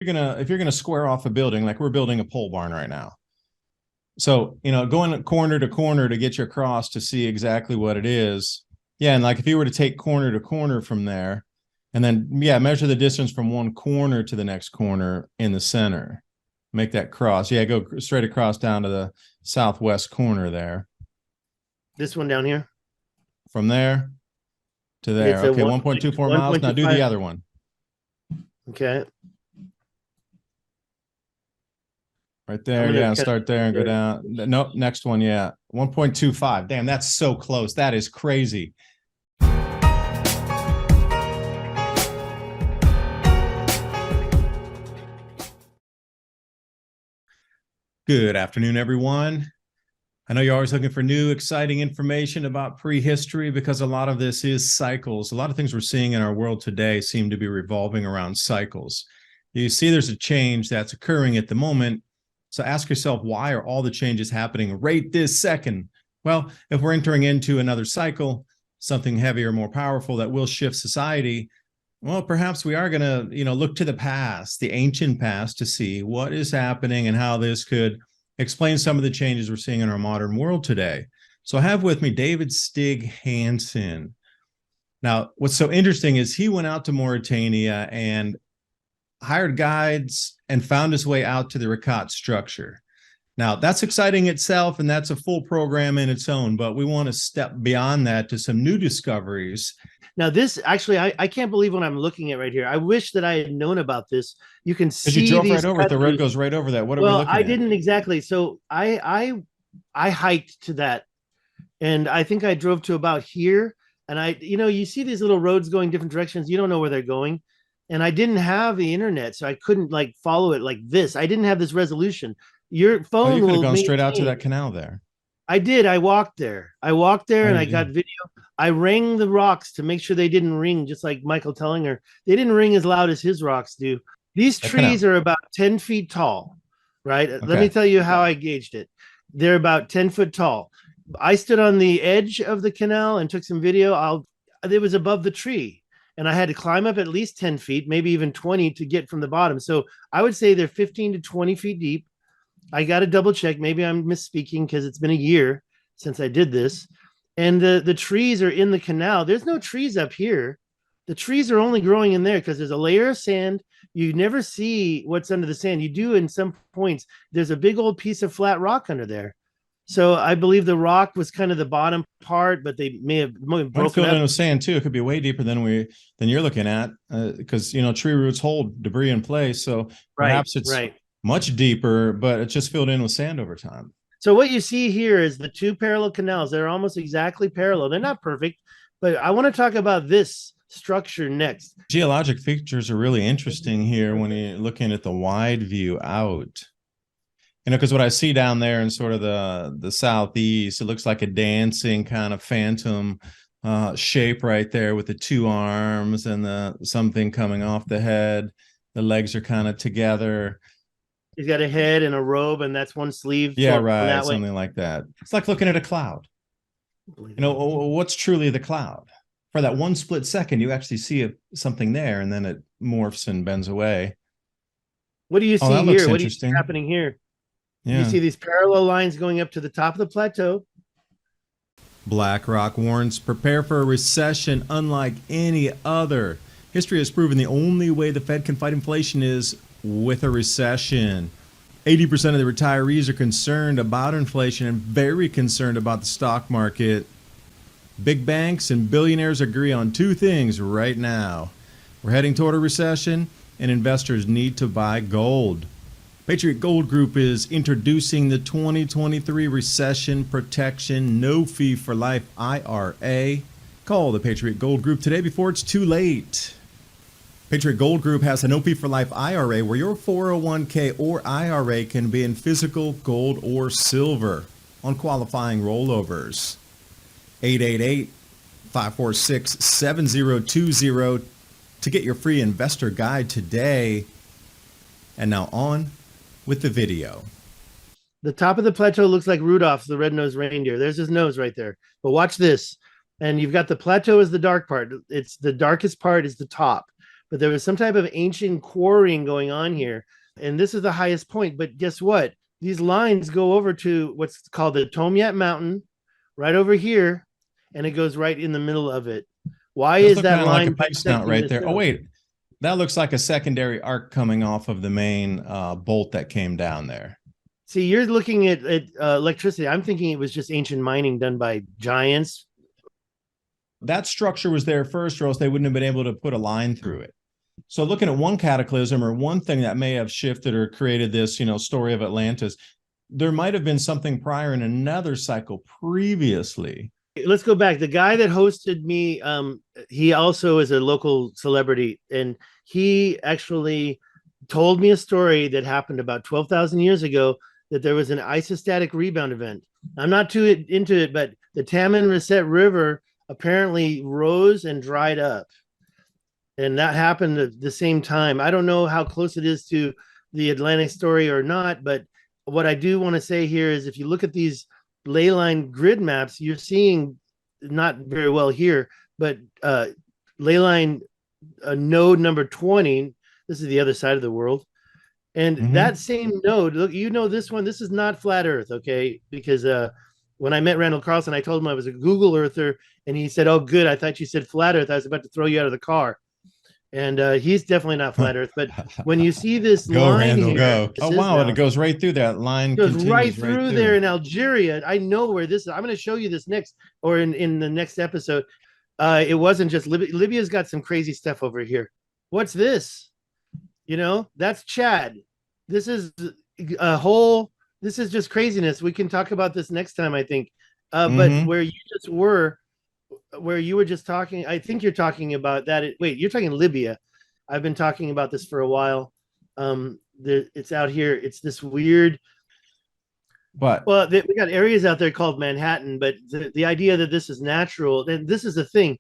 if you're gonna square off a building, like we're building a pole barn right now. So, going corner to corner to get you across to see exactly what it is. Yeah. And like if you were to take corner to corner from there and then, yeah, measure the distance from one corner to the next corner in the center, make that cross. Yeah. Go straight across down to the southwest corner there. This one down here. From there to there. It's a Okay. 1.24 miles. Now do the other one. Okay. Right there. Yeah. Start there and go down. Nope. Next one. Yeah. 1.25. Damn, that's so close. That is crazy. Good afternoon, everyone. I know you're always looking for new, exciting information about prehistory because a lot of this is cycles. A lot of things we're seeing in our world today seem to be revolving around cycles. You see there's a change that's occurring at the moment. So ask yourself, why are all the changes happening right this second? Well, if we're entering into another cycle, something heavier, more powerful that will shift society, well, perhaps we are going to, look to the past, the ancient past, to see what is happening and how this could explain some of the changes we're seeing in our modern world today. So I have with me David Stig Hansen. Now, what's so interesting is he went out to Mauritania and hired guides and found his way out to the Richat Structure. Now, that's exciting itself, and that's a full program in its own, but we want to step beyond that to some new discoveries. Now, this actually, I can't believe what I'm looking at right here. I wish that I had known about this. You can see you drove right over it. The road goes right over that. What are we looking at? I didn't exactly. So I hiked to that, and I think I drove to about here. And you see these little roads going different directions. You don't know where they're going. And I didn't have the internet, so I couldn't like follow it like this. I didn't have this resolution. Your phone you could have gone straight out to that canal there. I did. I walked there. And I got video. I rang the rocks to make sure they didn't ring, just like Michael Tellinger. They didn't ring as loud as his rocks do. These trees are about 10 feet tall, right? Okay. Let me tell you how I gauged it. They're about 10 foot tall. I stood on the edge of the canal and took some video. It was above the tree. And I had to climb up at least 10 feet, maybe even 20 to get from the bottom. So I would say they're 15 to 20 feet deep. I got to double check. Maybe I'm misspeaking because it's been a year since I did this. And the trees are in the canal. There's no trees up here. The trees are only growing in there because there's a layer of sand. You never see what's under the sand. You do in some points. There's a big old piece of flat rock under there. So I believe the rock was kind of the bottom part, but they may have broken up. In with sand too. It could be way deeper than you're looking at, because tree roots hold debris in place. So perhaps it's much deeper, but it's just filled in with sand over time. So what you see here is the two parallel canals. They're almost exactly parallel. They're not perfect, but I want to talk about this structure next. Geologic features are really interesting here when you're looking at the wide view out. Because what I see down there in sort of the southeast, it looks like a dancing kind of phantom shape right there with the two arms and something coming off the head. The legs are kind of together. He's got a head and a robe, and that's one sleeve. Yeah, right. Something like that. It's like looking at a cloud. What's truly the cloud? For that one split second, you actually see something there, and then it morphs and bends away. What do you see here? What do you see happening here? Yeah. You see these parallel lines going up to the top of the plateau. BlackRock warns, prepare for a recession unlike any other. History has proven the only way the Fed can fight inflation is with a recession. 80% of the retirees are concerned about inflation and very concerned about the stock market. Big banks and billionaires agree on two things right now. We're heading toward a recession, and investors need to buy gold. Patriot Gold Group is introducing the 2023 Recession Protection No Fee for Life IRA. Call the Patriot Gold Group today before it's too late. Patriot Gold Group has a No Fee for Life IRA where your 401k or IRA can be in physical gold or silver on qualifying rollovers. 888-546-7020 to get your free investor guide today. And now on with the video. The top of the plateau looks like Rudolph, the red-nosed reindeer. There's his nose right there. But watch this. And you've got the plateau as the dark part. It's the darkest part is the top. but there was some type of ancient quarrying going on here. And this is the highest point. But guess what? These lines go over to what's called the Tomyat Mountain, right over here, and it goes right in the middle of it. Why Those is look that kind of like a line pipe snout bisecting right this there. Oh, hill? wait. That looks like a secondary arc coming off of the main bolt that came down there. See, you're looking at electricity. I'm thinking it was just ancient mining done by giants. That structure was there first, or else they wouldn't have been able to put a line through it. So looking at one cataclysm or one thing that may have shifted or created this, story of Atlantis, there might have been something prior in another cycle previously. Let's go back. The guy that hosted me, he also is a local celebrity, and he actually told me a story that happened about 12,000 years ago, that there was an isostatic rebound event. I'm not too into it, but the Taman Reset River apparently rose and dried up. And that happened at the same time. I don't know how close it is to the Atlantic story or not, but what I do want to say here is if you look at these ley line grid maps, you're seeing, not very well here, but ley line node number 20. This is the other side of the world. And that same node, look, this one, this is not flat Earth, okay? Because when I met Randall Carlson, I told him I was a Google Earther, and he said, "Oh, good, I thought you said flat Earth. I was about to throw you out of the car." And he's definitely not flat Earth. But when you see this Go, line Randall, here, go. Oh, wow, and it now, goes right through that line. it goes right Continues through there in Algeria. I know where this is. I'm going to show you this next, or in the next episode. It wasn't just Libya. Libya's got some crazy stuff over here. What's this? That's Chad. This is a whole. This is just craziness. We can talk about this next time, I think. But where you just were, where you were just talking, I think you're talking about that. Wait, you're talking Libya. I've been talking about this for a while. It's out here. It's this weird. But Well, we got areas out there called Manhattan, but the idea that this is natural, and this is the thing.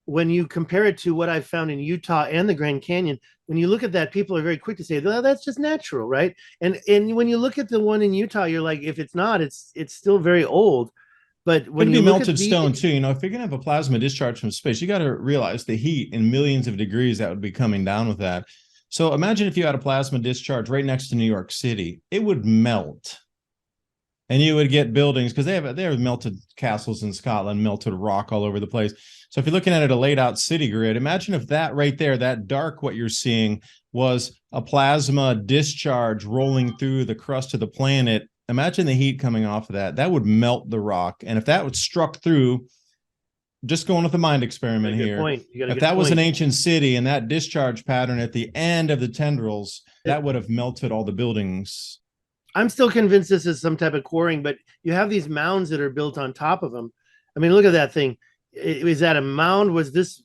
When you compare it to what I've found in Utah and the Grand Canyon, when you look at that, people are very quick to say, "Well, that's just natural, right?" And when you look at the one in Utah, you're like, if it's not, it's still very old. But when could you be look melted at stone too. If you're gonna have a plasma discharge from space, you got to realize the heat in millions of degrees that would be coming down with that. So imagine if you had a plasma discharge right next to New York City, it would melt. And you would get buildings, because they have melted castles in Scotland, melted rock all over the place. So if you're looking at a laid out city grid, imagine if that right there, that dark, what you're seeing was a plasma discharge rolling through the crust of the planet. Imagine the heat coming off of that. That would melt the rock. And if that was struck through, just going with the mind experiment here, if that was an ancient city and that discharge pattern at the end of the tendrils, that would have melted all the buildings. I'm still convinced this is some type of quarrying, but you have these mounds that are built on top of them. I mean, look at that thing. Is that a mound? Was this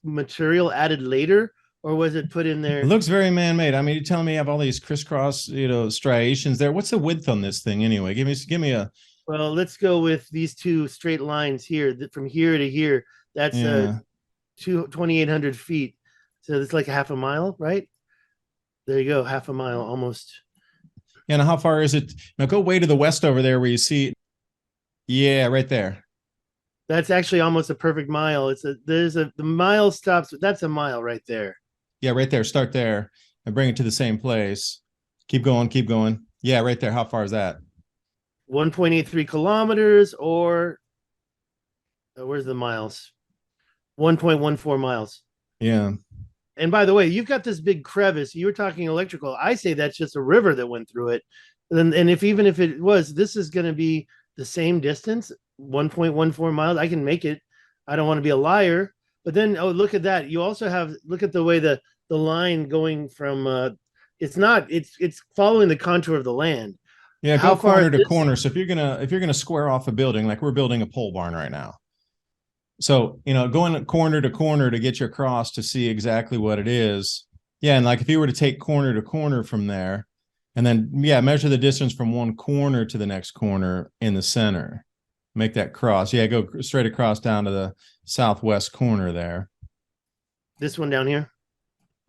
material added later, or was it put in there? It looks very man-made. I mean, you're telling me you have all these crisscross, striations there. What's the width on this thing anyway? Give me a. Well, let's go with these two straight lines here, from here to here. That's 2,800 feet. So it's like a half a mile, right? There you go, half a mile almost. Yeah, and how far is it? Now go way to the west over there where you see. Yeah, right there. That's actually almost a perfect mile. The mile stops. That's a mile right there. Yeah, right there. Start there and bring it to the same place. Keep going, keep going. Yeah, right there. How far is that? 1.83 kilometers, or where's the miles? 1.14 miles. Yeah. And by the way, you've got this big crevice. You were talking electrical. I say that's just a river that went through it. And even if it was, this is going to be the same distance, 1.14 miles. I can make it. I don't want to be a liar. But then, look at that. You also look at the way the line going from, it's following the contour of the land. Yeah, go corner to corner. So if you're gonna square off a building, like we're building a pole barn right now. So, going corner to corner to get you across to see exactly what it is. Yeah. And like if you were to take corner to corner from there and then, measure the distance from one corner to the next corner in the center, make that cross. Yeah. Go straight across down to the southwest corner there. This one down here.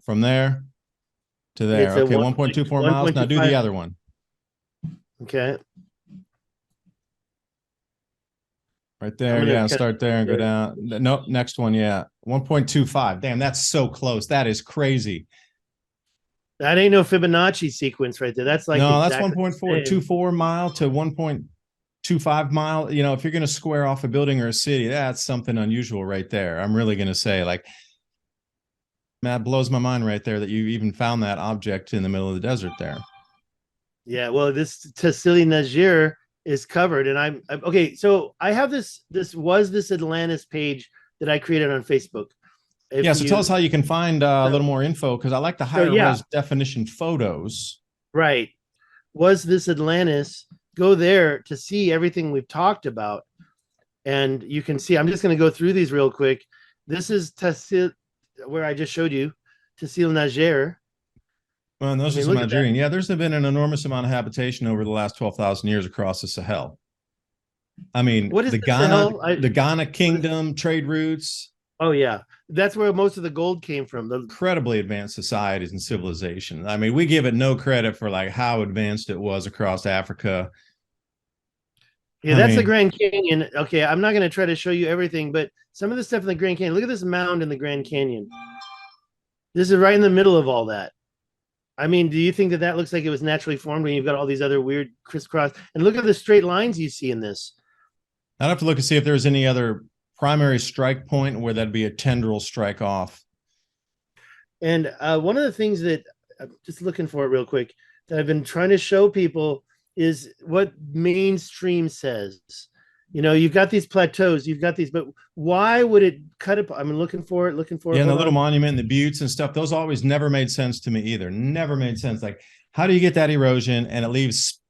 From there to there. Okay. 1.24 miles. Now do the other one. Okay. Right I'm there. gonna Yeah. kind Start there and go down. Nope. Next one. Yeah. 1.25. Damn, that's so close. That is crazy. that ain't no Fibonacci sequence right there. That's like No, that's exactly the same. 1.424 mile to 1.25 mile. You know, if you're going to square off a building or a city, that's something unusual right there. I'm really going to say, like, that blows my mind right there that you even found that object in the middle of the desert there. Yeah, well, this Tassili Najir is covered, and I'm okay. So I have this. This was this Atlantis page that I created on Facebook. Yeah, If so tell us you how you can find a so, little more info, because I like the so higher yeah, res definition photos. right. Was this Atlantis? Go there to see everything we've talked about, and you can see. I'm just going to go through these real quick. This is Tassil, where I just showed you, Tassil Najir. Well, and I those are mean, some look at that. Algerian. Yeah, there's been an enormous amount of habitation over the last 12,000 years across the Sahel. I mean, What is the hell? The Ghana kingdom, trade routes, Oh yeah, that's where most of the gold came from. incredibly advanced societies and civilization. I mean, we give it no credit for like how advanced it was across Africa. Yeah, I that's the mean, Grand Canyon. Okay, I'm not going to try to show you everything, but some of the stuff in the Grand Canyon. Look at this mound in the Grand Canyon. This is right in the middle of all that. I mean, do you think that that looks like it was naturally formed when you've got all these other weird crisscross? And look at the straight lines you see in this. I'd have to look and see if there's any other primary strike point where that'd be a tendril strike off. And one of the things that I'm just looking for it real quick that I've been trying to show people is what mainstream says. You know, you've got these plateaus, you've got these, but why would it cut it? I'm looking for it, looking for it. Yeah, and the Hold little on. monument and the buttes and stuff, those always never made sense to me either. Never made sense. Like, how do you get that erosion and it leaves,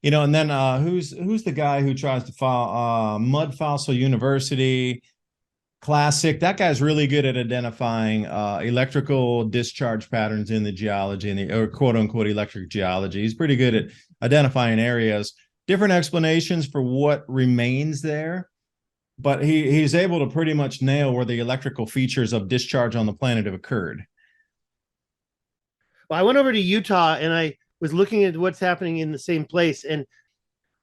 you know, and then who's the guy who tries to file Mud Fossil University Classic? That guy's really good at identifying electrical discharge patterns in the geology and the or quote unquote electric geology. He's pretty good at identifying areas, different explanations for what remains there, but he's able to pretty much nail where the electrical features of discharge on the planet have occurred. Well, I went over to Utah and I was looking at what's happening in the same place, and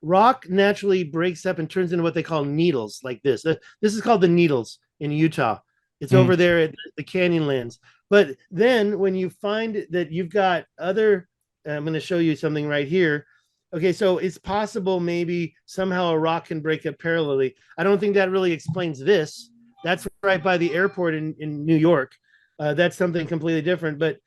rock naturally breaks up and turns into what they call needles, like this. This is called the needles in Utah. It's over there at the Canyonlands. But then when you find that you've got other, I'm going to show you something right here. Okay, so it's possible maybe somehow a rock can break up parallelly. I don't think that really explains this. That's right by the airport in New York. That's something completely different. But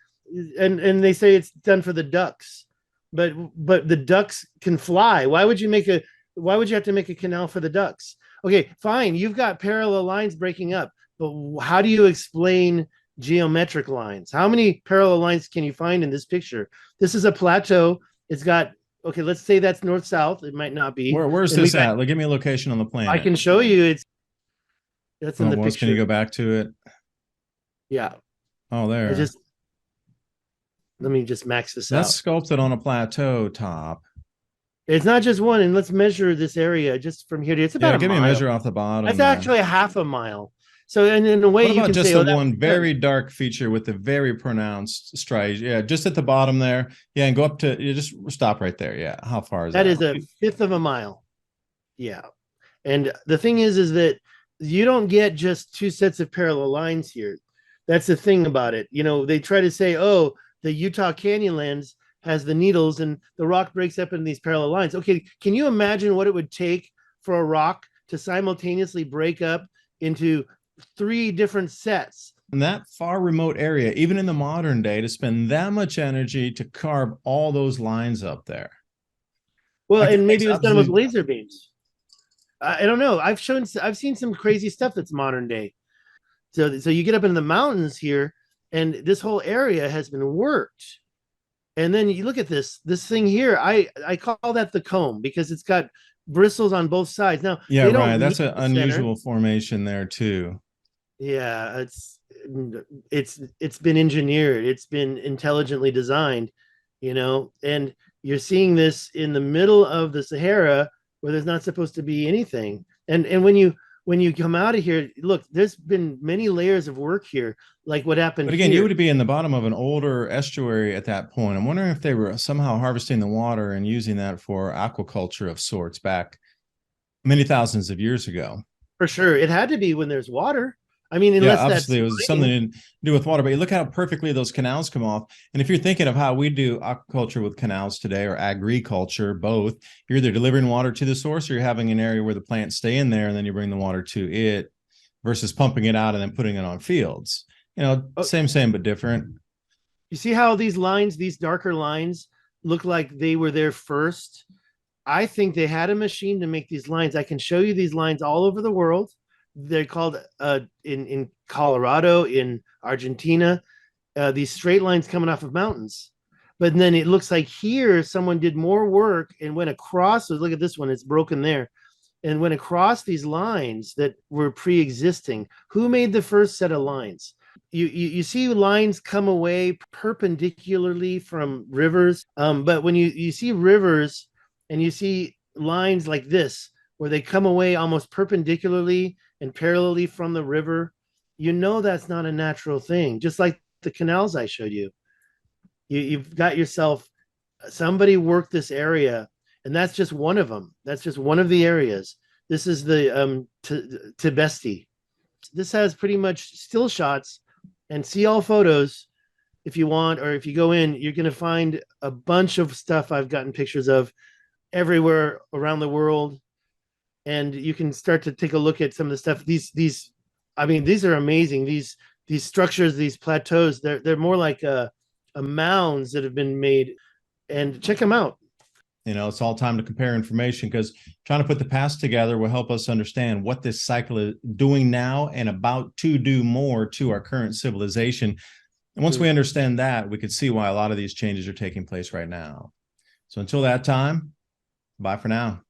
and they say it's done for the ducks, but the ducks can fly. Why would you have to make a canal for the ducks? Okay, fine, you've got parallel lines breaking up, but how do you explain geometric lines? How many parallel lines can you find in this picture? This is a plateau. It's got, okay, let's say that's north south. It might not be. Where's And this at? Like, give me a location on the planet. I can show you. That's in the picture. Can you go back to it? Yeah. Oh, there. Let me just max this That's out. sculpted on a plateau top. It's not just one, and let's measure this area just from here to, it's about a give mile. Me a measure off the bottom. That's actually a half a mile. So, and in a way, what about you can just say, the one very dark feature with the very pronounced stripe? Yeah, just at the bottom there. Yeah, and go up to, you just stop right there. Yeah, how far is that? That is a fifth of a mile. Yeah, and the thing is that you don't get just two sets of parallel lines here. That's the thing about it. You know, they try to say, oh, the Utah Canyonlands has the needles and the rock breaks up in these parallel lines. Okay, can you imagine what it would take for a rock to simultaneously break up into three different sets in that far remote area, even in the modern day, to spend that much energy to carve all those lines up there? Well, and maybe it was done with laser beams. I don't know. I've seen some crazy stuff that's modern day. So you get up in the mountains here, and this whole area has been worked. And then you look at this thing here. I call that the comb because it's got bristles on both sides. Now, yeah, right. That's an unusual formation there too. Yeah, it's been engineered. It's been intelligently designed, you know. And you're seeing this in the middle of the Sahara where there's not supposed to be anything. And when you come out of here, look, there's been many layers of work here, like what happened. But again, here. you would be in the bottom of an older estuary at that point. I'm wondering if they were somehow harvesting the water and using that for aquaculture of sorts back many thousands of years ago. For sure. It had to be when there's water. I mean, Yeah, unless that's obviously it was something to do with water, but you look how perfectly those canals come off. And if you're thinking of how we do aquaculture with canals today, or agriculture, both, you're either delivering water to the source or you're having an area where the plants stay in there and then you bring the water to it versus pumping it out and then putting it on fields. You know, same, but different. You see how these lines, these darker lines, look like they were there first? I think they had a machine to make these lines. I can show you these lines all over the world. They're called in Colorado, in Argentina, these straight lines coming off of mountains. But then it looks like here someone did more work and went across. So look at this one; it's broken there, and went across these lines that were pre-existing. Who made the first set of lines? You see lines come away perpendicularly from rivers, but when you see rivers and you see lines like this where they come away almost perpendicularly and parallelly from the river, you know that's not a natural thing. Just like the canals I showed you, you've got yourself, somebody worked this area, and that's just one of them. That's just one of the areas. This is the Tibesti. This has pretty much still shots, and see all photos if you want, or if you go in, you're going to find a bunch of stuff I've gotten pictures of everywhere around the world, and you can start to take a look at some of the stuff. These I mean, these are amazing. These structures, these plateaus, they're more like a mounds that have been made, and check them out. You know, it's all time to compare information, because trying to put the past together will help us understand what this cycle is doing now and about to do more to our current civilization. And once we understand that, we could see why a lot of these changes are taking place right now. So until that time, bye for now.